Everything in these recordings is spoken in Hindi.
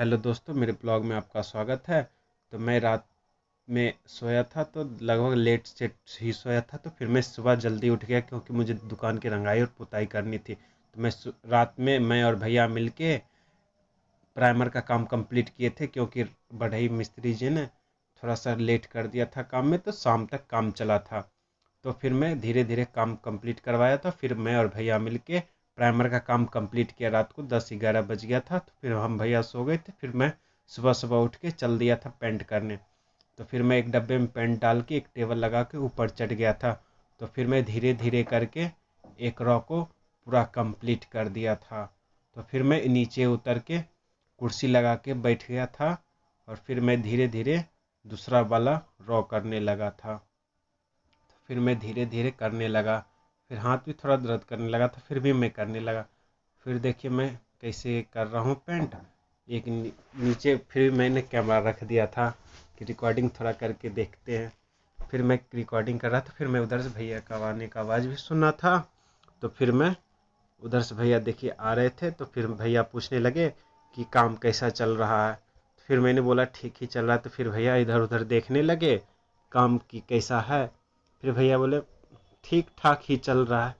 हेलो दोस्तों, मेरे ब्लॉग में आपका स्वागत है। तो मैं रात में सोया था तो लगभग लेट से ही सोया था। तो फिर मैं सुबह जल्दी उठ गया क्योंकि मुझे दुकान की रंगाई और पुताई करनी थी। तो रात में मैं और भैया मिलके प्राइमर का काम कंप्लीट किए थे क्योंकि बढ़ई मिस्त्री जी ने थोड़ा सा लेट कर दिया था काम में, तो शाम तक काम चला था। तो फिर मैं धीरे धीरे काम कंप्लीट करवाया था। फिर मैं और भैया मिलके प्राइमर का काम कंप्लीट किया। रात को 10-11 बज गया था। तो फिर हम भैया सो गए थे। फिर मैं सुबह सुबह उठ के चल दिया था पेंट करने। तो फिर मैं एक डब्बे में पेंट डाल के एक टेबल लगा के ऊपर चढ़ गया था। तो फिर मैं धीरे धीरे करके एक रॉ को पूरा कंप्लीट कर दिया था। तो फिर मैं नीचे उतर के कुर्सी लगा के बैठ गया था। और फिर मैं धीरे धीरे दूसरा वाला रॉ करने लगा था। फिर मैं धीरे धीरे करने लगा। फिर हाथ भी थोड़ा दर्द करने लगा था, फिर भी मैं करने लगा। फिर देखिए मैं कैसे कर रहा हूँ पेंट। एक नीचे फिर मैंने कैमरा रख दिया था कि रिकॉर्डिंग थोड़ा करके देखते हैं। फिर मैं रिकॉर्डिंग कर रहा था। फिर मैं उधर से भैया का आने का आवाज़ भी सुना था। तो फिर मैं उधर से भैया देखिए आ रहे थे। तो फिर भैया पूछने लगे कि काम कैसा चल रहा है। फिर मैंने बोला ठीक ही चल रहा है। तो फिर भैया इधर उधर देखने लगे काम की कैसा है। फिर भैया बोले ठीक ठाक ही चल रहा है,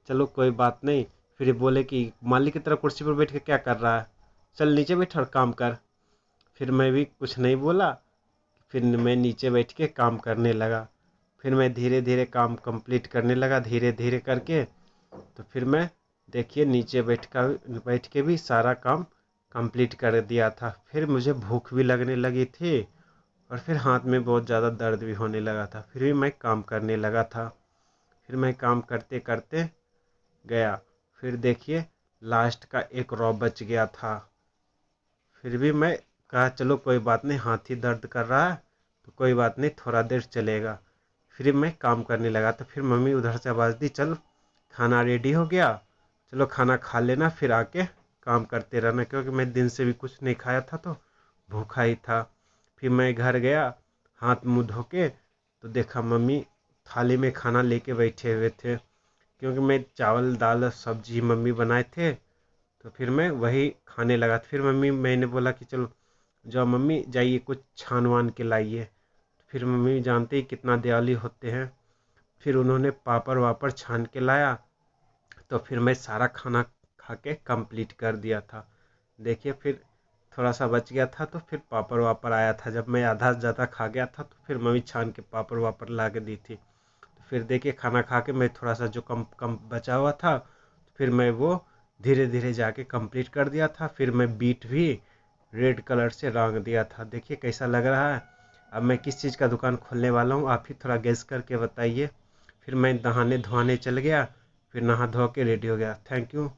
चलो कोई बात नहीं। फिर ये बोले कि मालिक की तरह कुर्सी पर बैठ के क्या कर रहा है, चल नीचे बैठ और काम कर। फिर मैं भी कुछ नहीं बोला। फिर मैं नीचे बैठ के काम करने लगा। फिर मैं धीरे धीरे काम कंप्लीट करने लगा धीरे धीरे करके। तो फिर मैं देखिए नीचे बैठ के भी सारा काम कंप्लीट कर दिया था। फिर मुझे भूख भी लगने लगी थी और फिर हाथ में बहुत ज़्यादा दर्द भी होने लगा था। फिर भी मैं काम करने लगा था। फिर मैं काम करते करते गया। फिर देखिए लास्ट का एक रॉ बच गया था। फिर भी मैं कहा चलो कोई बात नहीं, हाथ ही दर्द कर रहा है तो कोई बात नहीं, थोड़ा देर चलेगा। फिर मैं काम करने लगा। तो फिर मम्मी उधर से आवाज़ दी चल खाना रेडी हो गया, चलो खाना खा लेना फिर आके काम करते रहना, क्योंकि मैं दिन से भी कुछ नहीं खाया था तो भूखा ही था। फिर मैं घर गया, हाथ मुँह धो के तो देखा मम्मी थाली में खाना लेके बैठे हुए थे, क्योंकि मैं चावल दाल सब्जी मम्मी बनाए थे। तो फिर मैं वही खाने लगा। फिर मम्मी मैंने बोला कि चलो जाओ मम्मी जाइए कुछ छान वान के लाइए। फिर मम्मी जानते ही कितना दयालु होते हैं। फिर उन्होंने पापड़ वापड़ छान के लाया। तो फिर मैं सारा खाना खा के कंप्लीट कर दिया था। देखिए फिर थोड़ा सा बच गया था तो फिर पापड़ वापड़ आया था। जब मैं आधा से ज़्यादा खा गया था तो फिर मम्मी छान के पापड़ वापड़ ला के दी थी। तो फिर देखिए खाना खा के मैं थोड़ा सा जो कम कम बचा हुआ था तो फिर मैं वो धीरे धीरे जाके कंप्लीट कर दिया था। फिर मैं बीट भी रेड कलर से रंग दिया था। देखिए कैसा लग रहा है। अब मैं किस चीज़ का दुकान खोलने वाला हूँ, आप ही थोड़ा गेस करके बताइए। फिर मैं नहाने धोने चल गया। फिर नहा धो के रेडी हो गया। Thank you.